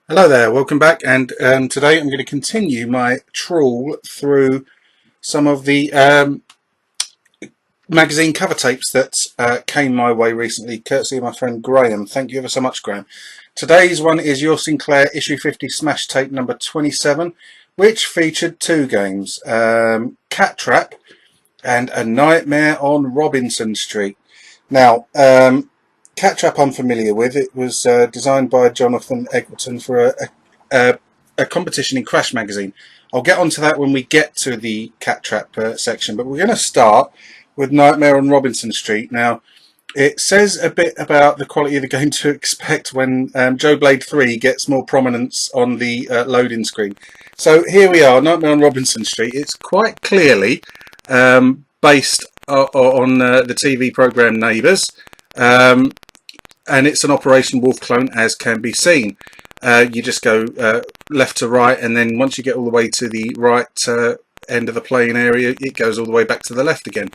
Hello there, welcome back, and today I'm going to continue my trawl through some of the magazine cover tapes that came my way recently, courtesy of my friend Graham. Thank you ever so much, Graham. Today's one is Your Sinclair Issue 50 Smash Tape number 27, which featured two games, Cat Trap and A Nightmare on Robinson Street. Now, Cat Trap I'm familiar with. It was designed by Jonathan Eggleton for a competition in Crash magazine. I'll get onto that when we get to the Cat Trap section, but we're going to start with Nightmare on Robinson Street. Now, it says a bit about the quality of the game to expect when Joe Blade 3 gets more prominence on the loading screen. So here we are, Nightmare on Robinson Street. It's quite clearly based on the TV programme Neighbours. And it's an Operation Wolf clone, as can be seen. You just go left to right, and then once you get all the way to the right end of the playing area, it goes all the way back to the left again.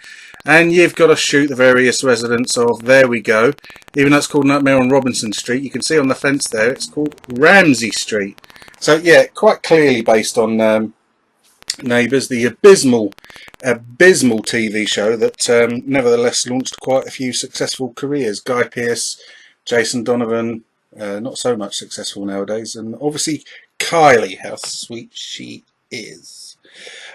And you've got to shoot the various residents of, there we go, even though it's called Nightmare on Robinson Street, you can see on the fence there, it's called Ramsey Street. So yeah, quite clearly based on Neighbours, the abysmal TV show that nevertheless launched quite a few successful careers. Guy Pearce, Jason Donovan, not so much successful nowadays, and obviously Kylie, how sweet she is.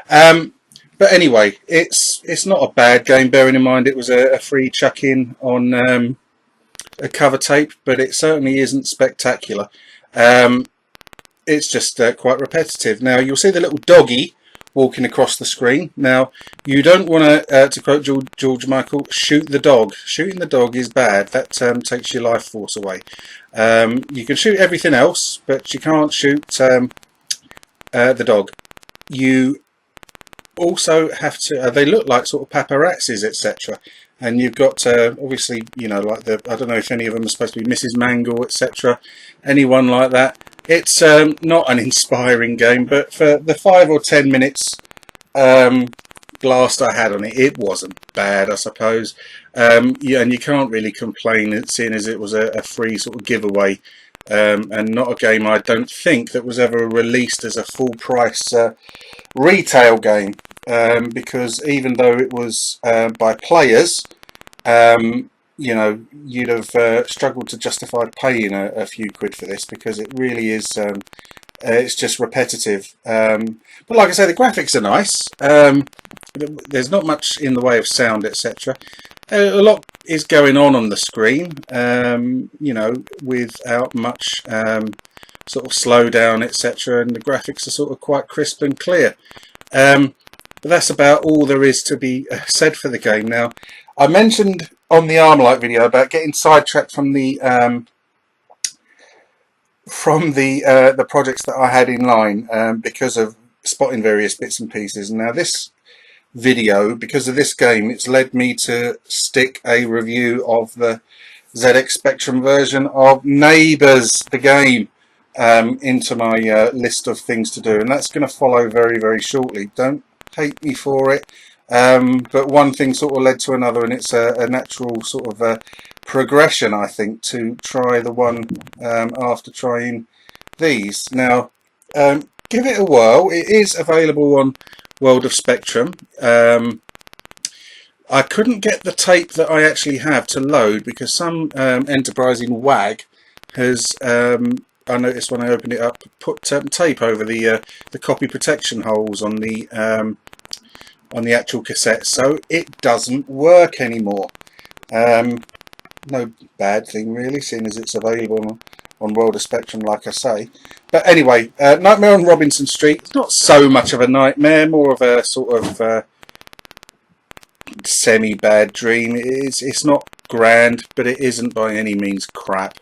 But anyway, it's not a bad game, bearing in mind it was a free chuck-in on a cover tape, but it certainly isn't spectacular. It's just quite repetitive. Now, you'll see the little doggy walking across the screen. Now, you don't want to quote George Michael, shoot the dog. Shooting the dog is bad. That takes your life force away. You can shoot everything else, but you can't shoot the dog. You also have to, they look like sort of paparazzis, etc. And you've got, obviously, you know, like I don't know if any of them are supposed to be Mrs. Mangle, etc. Anyone like that. It's not an inspiring game, but for the 5 or 10 minutes blast I had on it, it wasn't bad, I suppose. Yeah, and you can't really complain, seeing as it was a free sort of giveaway, and not a game, I don't think, that was ever released as a full price retail game, because even though it was by players, you know, you'd have struggled to justify paying a few quid for this, because it really is, it's just repetitive. But like I say, the graphics are nice. There's not much in the way of sound, etc. A lot is going on the screen, you know, without much sort of slowdown, etc. And the graphics are sort of quite crisp and clear. But that's about all there is to be said for the game. Now, I mentioned on the Armalite video about getting sidetracked from the projects that I had in line because of spotting various bits and pieces. Now, this video, because of this game, it's led me to stick a review of the ZX Spectrum version of Neighbours, the game, into my list of things to do, and that's going to follow very, very shortly. Don't hate me for it, but one thing sort of led to another, and it's a natural sort of progression, I think, to try the one after trying these. Now, give it a whirl. It is available on World of Spectrum. I couldn't get the tape that I actually have to load because some enterprising wag has, I noticed when I opened it up, put tape over the copy protection holes on the actual cassette, so it doesn't work anymore. No bad thing really, seeing as it's available on World of Spectrum, like I say. But anyway, Nightmare on Robinson Street, it's not so much of a nightmare, more of a sort of semi-bad dream. It's not grand, but it isn't by any means crap.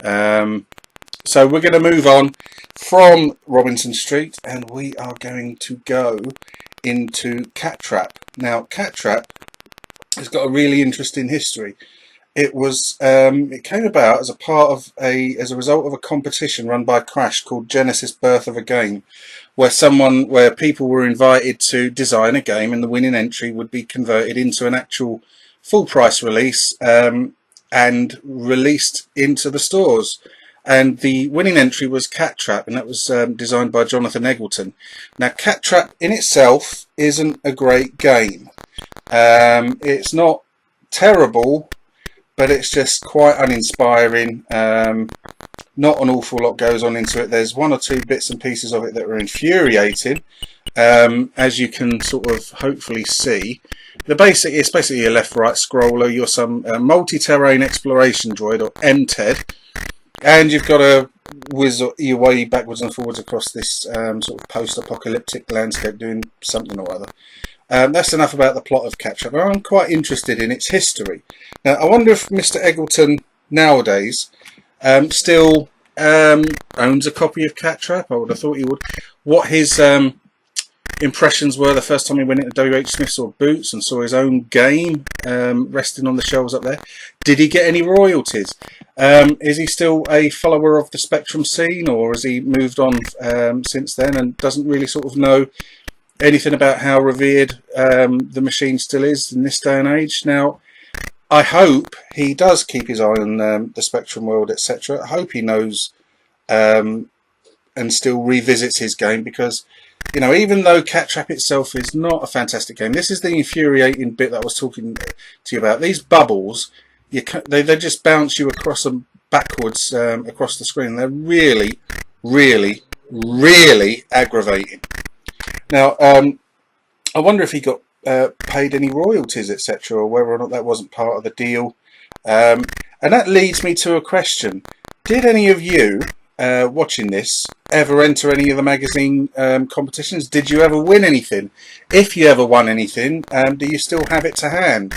So we're going to move on from Robinson Street, and we are going to go into Cat Trap. Now, Cat Trap has got a really interesting history. It came about as a result of a competition run by Crash called Genesis Birth of a Game, where people were invited to design a game, and the winning entry would be converted into an actual full price release and released into the stores. and the winning entry was Cat Trap, and that was designed by Jonathan Eggleton. Now, Cat Trap in itself isn't a great game. It's not terrible, but it's just quite uninspiring. Not an awful lot goes on into it. There's one or two bits and pieces of it that are infuriating, as you can sort of hopefully see. It's basically a left-right scroller. You're some multi-terrain exploration droid, or MTED, and you've got to whiz your way backwards and forwards across this sort of post-apocalyptic landscape doing something or other. That's enough about the plot of Cat Trap. I'm quite interested in its history. Now, I wonder if Mr. Eggleton nowadays still owns a copy of Cat Trap. I would have thought he would. What his impressions were the first time he went into WH Smith's or Boots and saw his own game resting on the shelves up there. Did he get any royalties? Is he still a follower of the Spectrum scene, or has he moved on since then and doesn't really sort of know anything about how revered the machine still is in this day and age? Now, I hope he does keep his eye on the Spectrum world, etc. I hope he knows and still revisits his game, because, you know, even though Cat Trap itself is not a fantastic game, this is the infuriating bit that I was talking to you about. These bubbles, they just bounce you across them backwards across the screen. They're really, really, really aggravating. Now, I wonder if he got paid any royalties, etc., or whether or not that wasn't part of the deal. And that leads me to a question. Did any of you watching this ever enter any of the magazine competitions? Did you ever win anything? If you ever won anything, do you still have it to hand?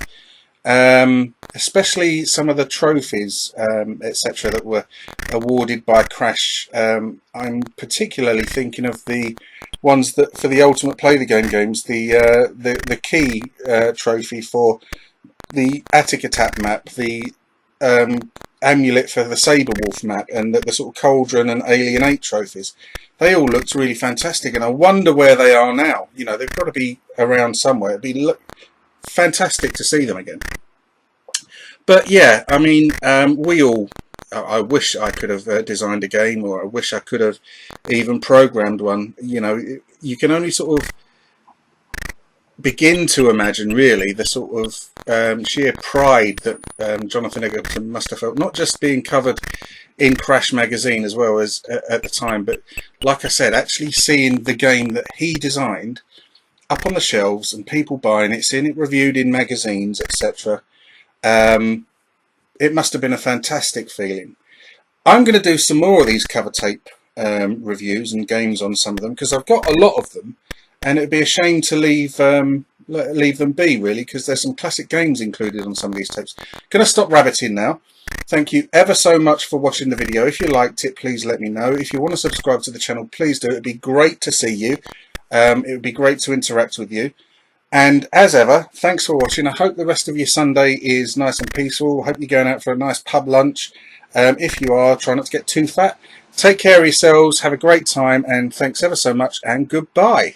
Especially some of the trophies, etc., that were awarded by Crash. I'm particularly thinking of the ones that for the Ultimate Play the Game games, the key trophy for the Attic Attack map, the amulet for the Saber Wolf map, and the sort of Cauldron and Alien 8 trophies. They all looked really fantastic, and I wonder where they are now. You know, they've got to be around somewhere. It'd be fantastic to see them again. But yeah, I mean, I wish I could have designed a game, or I wish I could have even programmed one. You know, you can only sort of begin to imagine, really, the sort of sheer pride that Jonathan Eggleton must have felt, not just being covered in Crash magazine as well as at the time, but like I said, actually seeing the game that he designed up on the shelves and people buying it, seeing it reviewed in magazines, etc. It must have been a fantastic feeling. I'm going to do some more of these cover tape reviews and games on some of them, because I've got a lot of them, and it'd be a shame to leave them be, really, because there's some classic games included on some of these tapes. Going to stop rabbiting now. Thank you ever so much for watching the video. If you liked it, please let me know. If you want to subscribe to the channel, please do. It'd be great to see you. It would be great to interact with you. And as ever, thanks for watching. I hope the rest of your Sunday is nice and peaceful. I hope you're going out for a nice pub lunch. If you are, try not to get too fat. Take care of yourselves. Have a great time. And thanks ever so much. And goodbye.